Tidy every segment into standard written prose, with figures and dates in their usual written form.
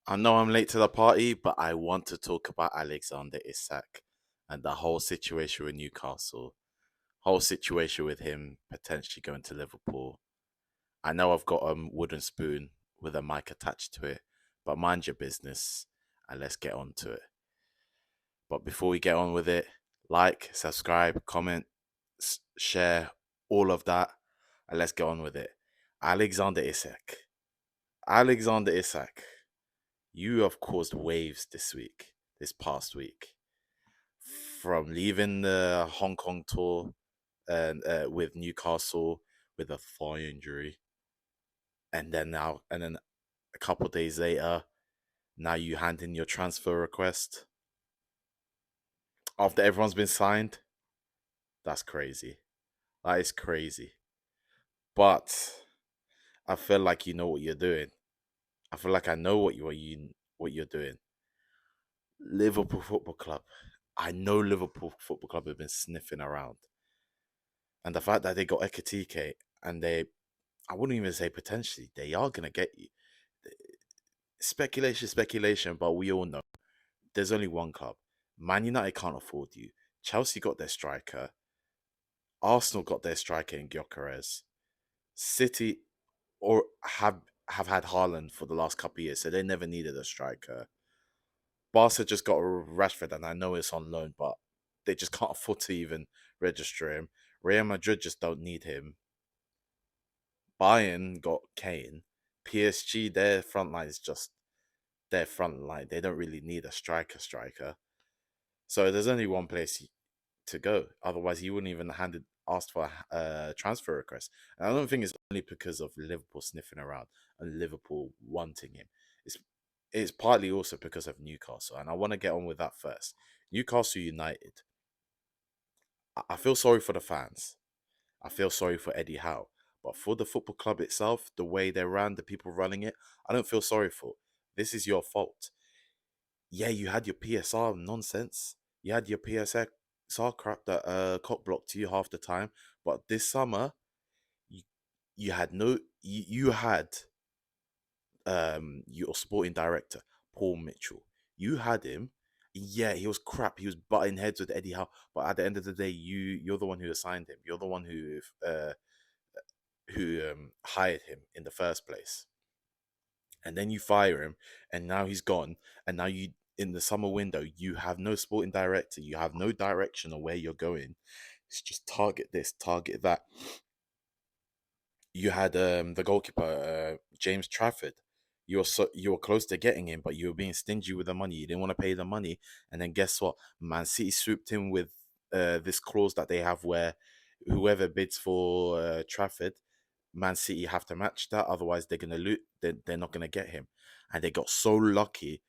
I know I'm late to the party, but I want to talk about Alexander Isak and the whole situation with Newcastle, whole situation with him potentially going to Liverpool. I know I've got a wooden spoon with a mic attached to it, but mind your business and let's get on to it. But before we get on with it, like, subscribe, comment, share, all of that, and let's get on with it. Alexander Isak. Alexander Isak. You have caused waves this past week, from leaving the Hong Kong tour and with Newcastle with a thigh injury, and then a couple of days later, now you hand in your transfer request after everyone's been signed. That's crazy. That is crazy. But I feel like you know what you're doing. I feel like I know what you're doing. Liverpool Football Club. I know Liverpool Football Club have been sniffing around. And the fact that they got Ekitike and I wouldn't even say potentially, they are going to get you. Speculation, but we all know there's only one club. Man United can't afford you. Chelsea got their striker. Arsenal got their striker in Gyökeres. City or have had Haaland for the last couple of years, so they never needed a striker. Barca just got Rashford, and I know it's on loan, but they just can't afford to even register him. Real Madrid just don't need him. Bayern got Kane. PSG, their front line is just their front line. They don't really need a striker. So there's only one place to go. Otherwise, he wouldn't even asked for a transfer request. And I don't think it's only because of Liverpool sniffing around and Liverpool wanting him. It's it's partly also because of Newcastle, and I want to get on with that first. Newcastle United. I feel sorry for the fans. I feel sorry for Eddie Howe. But for the football club itself, the way they ran, the people running it, I don't feel sorry for. This is your fault. Yeah, you had your PSR nonsense. You had your PSR crap that cock blocked you half the time. But this summer, you, you had no you had your sporting director, Paul Mitchell. You had him. Yeah, he was crap. He was butting heads with Eddie Howe. But at the end of the day, you're the one who assigned him. You're the one who hired him in the first place. And then you fire him, and now he's gone. And now you, in the summer window, you have no sporting director. You have no direction on where you're going. It's just target this, target that. You had the goalkeeper, James Trafford. You were close to getting him, but you were being stingy with the money. You didn't want to pay the money, and then guess what? Man City swooped in with this clause that they have where whoever bids for Trafford, Man City have to match that. Otherwise, they're gonna lose. They're not gonna get him, and they got so lucky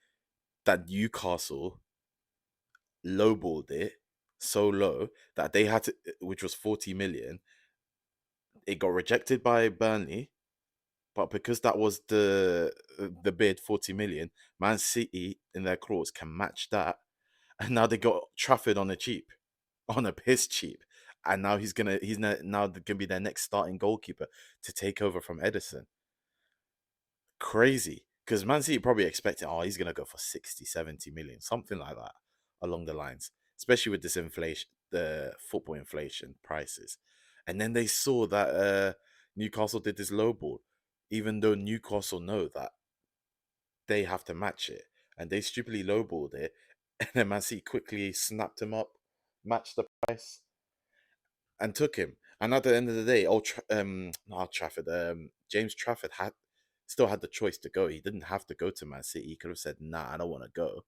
that Newcastle lowballed it so low that they had to, which was 40 million. It got rejected by Burnley. But because that was the bid, 40 million, Man City in their clause can match that. And now they got Trafford on a cheap, on a piss cheap. And now now gonna be their next starting goalkeeper to take over from Edison. Crazy. Because Man City probably expecting, oh, he's gonna go for 60, 70 million, something like that, along the lines. Especially with this inflation, the football inflation prices. And then they saw that Newcastle did this low ball, even though Newcastle know that they have to match it, and they stupidly lowballed it, and then Man City quickly snapped him up, matched the price, and took him. And at the end of the day, not Old Trafford, James Trafford still had the choice to go. He didn't have to go to Man City. He could have said, "Nah, I don't want to go."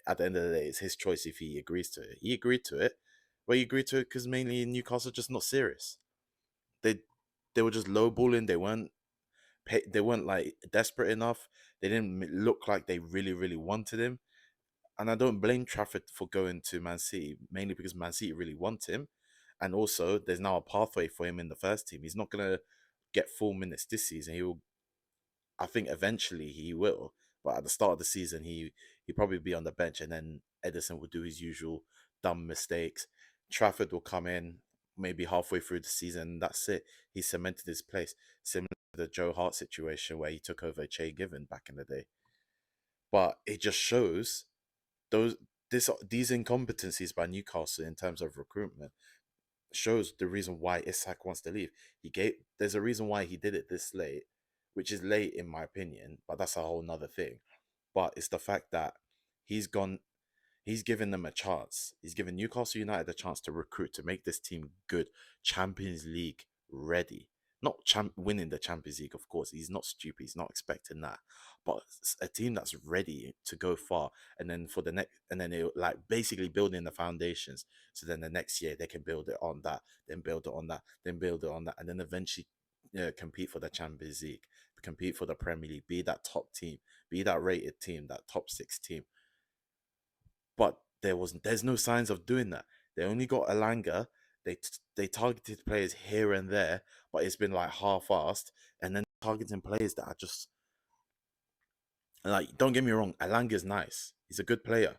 At the end of the day, it's his choice if he agrees to it. He agreed to it, but he agreed to it because mainly Newcastle just not serious. They they were just lowballing. They weren't like desperate enough. They didn't look like they really wanted him. And I don't blame Trafford for going to Man City, mainly because Man City really want him. And also, there's now a pathway for him in the first team. He's not going to get full minutes this season. I think eventually he will. But at the start of the season, he'll probably be on the bench. And then Edison will do his usual dumb mistakes. Trafford will come in maybe halfway through the season. That's it. He cemented his place. Similar to the Joe Hart situation where he took over Che Given back in the day. But it just shows those these incompetencies by Newcastle in terms of recruitment shows the reason why Isak wants to leave. There's a reason why he did it this late, which is late in my opinion, but that's a whole nother thing. But it's the fact that he's gone he's given them a chance. He's given Newcastle United a chance to recruit to make this team good, Champions League ready. Not winning the Champions League, of course. He's not stupid. He's not expecting that. But a team that's ready to go far, and then for the next, and then it like basically building the foundations. So then the next year they can build it on that, then build it on that, then build it on that, and then eventually compete for the Champions League, compete for the Premier League, be that top team, be that rated team, that top six team. But there's no signs of doing that. They only got Alanga. They targeted players here and there, but it's been like half-assed, and then targeting players that are just like, don't get me wrong, Alanga's nice. He's a good player,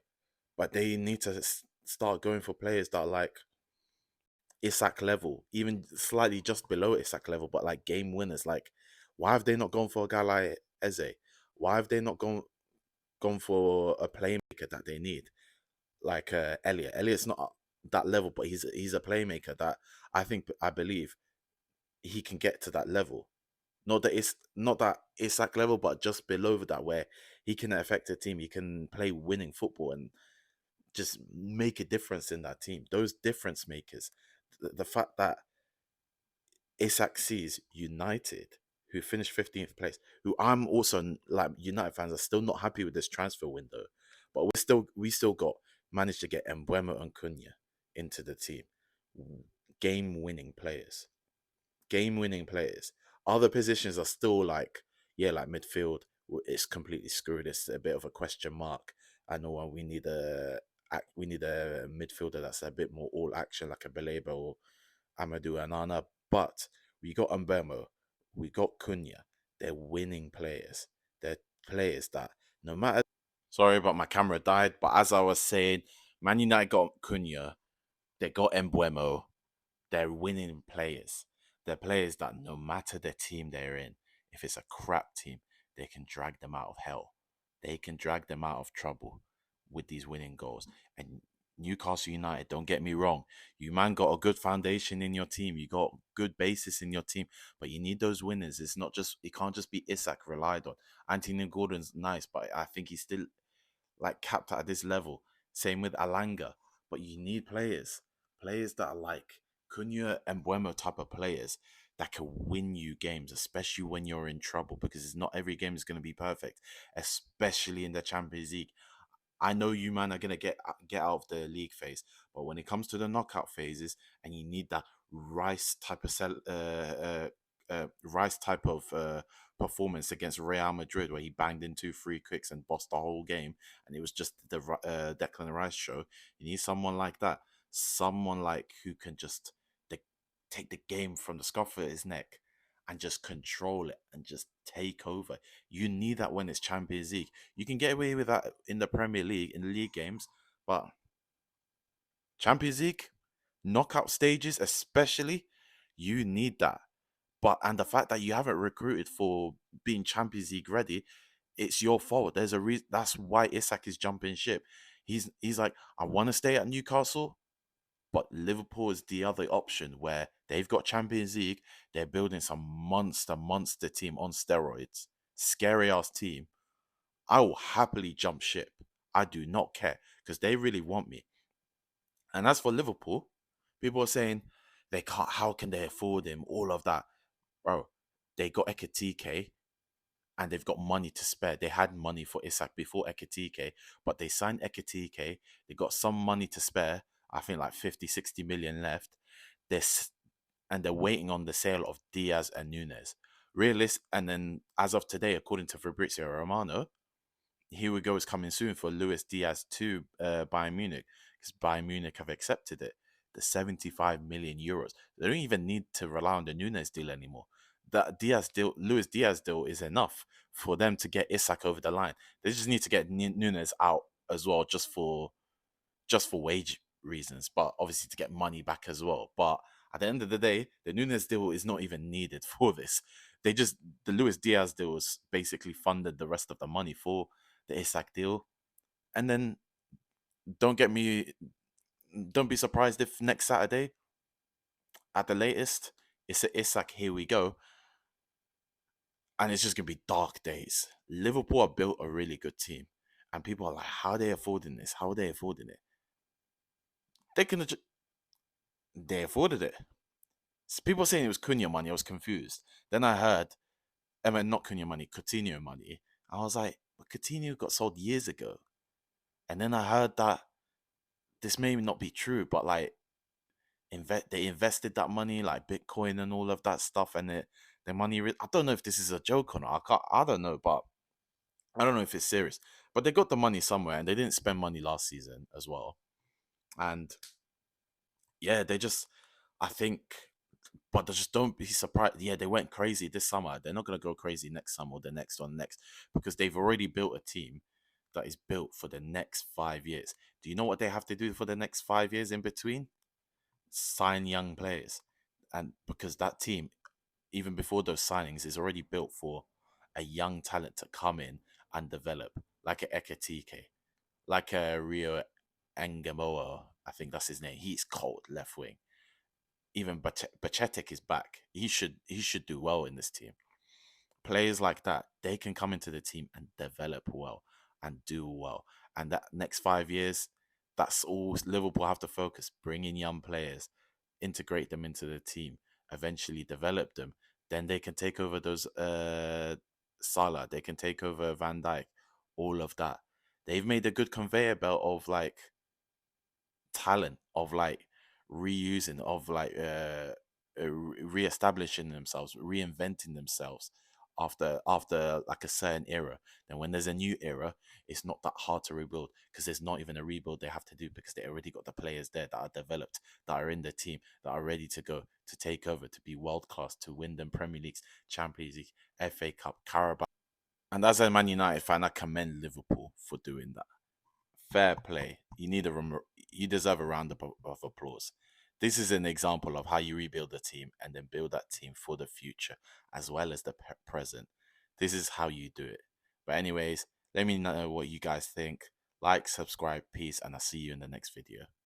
but they need to start going for players that are like Isak level, even slightly just below Isak level, but like game winners. Like, why have they not gone for a guy like Eze? Why have they not gone for a playmaker that they need? Like Elliot. Elliot's not that level, but he's a playmaker that I believe he can get to that level. Not that Isak level, but just below that, where he can affect a team. He can play winning football and just make a difference in that team. Those difference makers. The fact that Isak sees United, who finished 15th place, who I'm also like United fans are still not happy with this transfer window, but we still got managed to get Embuemo and Cunha into the team, game winning players, game winning players. Other positions are still like, yeah, like midfield. It's completely screwed. It's a bit of a question mark. I know we need a midfielder that's a bit more all action, like a Baleba or Amadou Anana. But we got Mbemo, we got Cunha. They're winning players. They're players that no matter. Sorry, but my camera died. But as I was saying, Man United got Cunha. They got Embuemo. They're winning players. They're players that no matter the team they're in, if it's a crap team, they can drag them out of hell. They can drag them out of trouble with these winning goals. And Newcastle United, don't get me wrong, you man got a good foundation in your team. You got good basis in your team, but you need those winners. It can't just be Isak relied on. Anthony Gordon's nice, but I think he's still like capped at this level. Same with Alanga. But you need players that are like Cunha and Buemo type of players that can win you games, especially when you're in trouble, because it's not every game is going to be perfect, especially in the Champions League. I know you man are gonna get out of the league phase, but when it comes to the knockout phases, and you need that Rice type of Rice type of performance against Real Madrid, where he banged in 2 free kicks and bossed the whole game, and it was just the Declan Rice show. You need someone like that, someone like who can just the, take the game from the scuff of his neck and just control it and just take over. You need that when it's Champions League. You can get away with that in the Premier League, in the league games, but Champions League, knockout stages especially, you need that. But and the fact that you haven't recruited for being Champions League ready, it's your fault. There's a reason. That's why Isak is jumping ship. He's like, I want to stay at Newcastle, but Liverpool is the other option where they've got Champions League. They're building some monster team on steroids. Scary ass team. I will happily jump ship. I do not care because they really want me. And as for Liverpool, people are saying they can't. How can they afford him? All of that, bro. They got Ekitike and they've got money to spare. They had money for Isak before Ekitike, but they signed Ekitike. They got some money to spare. I think like 50, 60 million left. This and they're waiting on the sale of Diaz and Nunes. And then as of today, according to Fabrizio Romano, here we go is coming soon for Luis Diaz to Bayern Munich because Bayern Munich have accepted it. The 75 million euros. They don't even need to rely on the Nunes deal anymore. That Luis Diaz deal is enough for them to get Isak over the line. They just need to get Nunes out as well, just for wage reasons, but obviously to get money back as well. But at the end of the day, the Nunes deal is not even needed for this. The Luis Diaz deal was basically funded the rest of the money for the Isak deal, and then don't get me, don't be surprised if next Saturday at the latest it's a Isak. Here we go, and it's just gonna be dark days. Liverpool have built a really good team, and people are like, "How are they affording this? How are they affording it?" They can, they afforded it. People saying it was Cunha money. I was confused. Then I heard, I mean, not Cunha money, Coutinho money. I was like, but Coutinho got sold years ago. And then I heard that this may not be true, but like they invested that money like Bitcoin and all of that stuff, and the money. I don't know if this is a joke or not. I don't know, but I don't know if it's serious. But they got the money somewhere, and they didn't spend money last season as well. And yeah, they just, I think, but they just don't be surprised. Yeah, they went crazy this summer. They're not gonna go crazy next summer or the next one next, because they've already built a team that is built for the next 5 years. Do you know what they have to do for the next 5 years in between? Sign young players. And because that team, even before those signings, is already built for a young talent to come in and develop, like a Ekitike, like a Rio Angamoa. I think that's his name. He's cold left wing. Even Bacetic is back. He should do well in this team. Players like that, they can come into the team and develop well and do well. And that next 5 years, that's all Liverpool have to focus: bring in young players, integrate them into the team, eventually develop them. Then they can take over those Salah, they can take over Van Dijk, all of that. They've made a good conveyor belt of like talent, of like reusing, of like re-establishing themselves, reinventing themselves after like a certain era. Then when there's a new era, it's not that hard to rebuild, because there's not even a rebuild they have to do, because they already got the players there that are developed, that are in the team, that are ready to go, to take over, to be world class, to win them Premier Leagues, Champions League, FA Cup, Carabao. And as a Man United fan, I commend Liverpool for doing that. Fair play. You deserve a round of applause. This is an example of how you rebuild a team and then build that team for the future as well as the present. This is how you do it. But anyways, let me know what you guys think. Like, subscribe, peace, and I'll see you in the next video.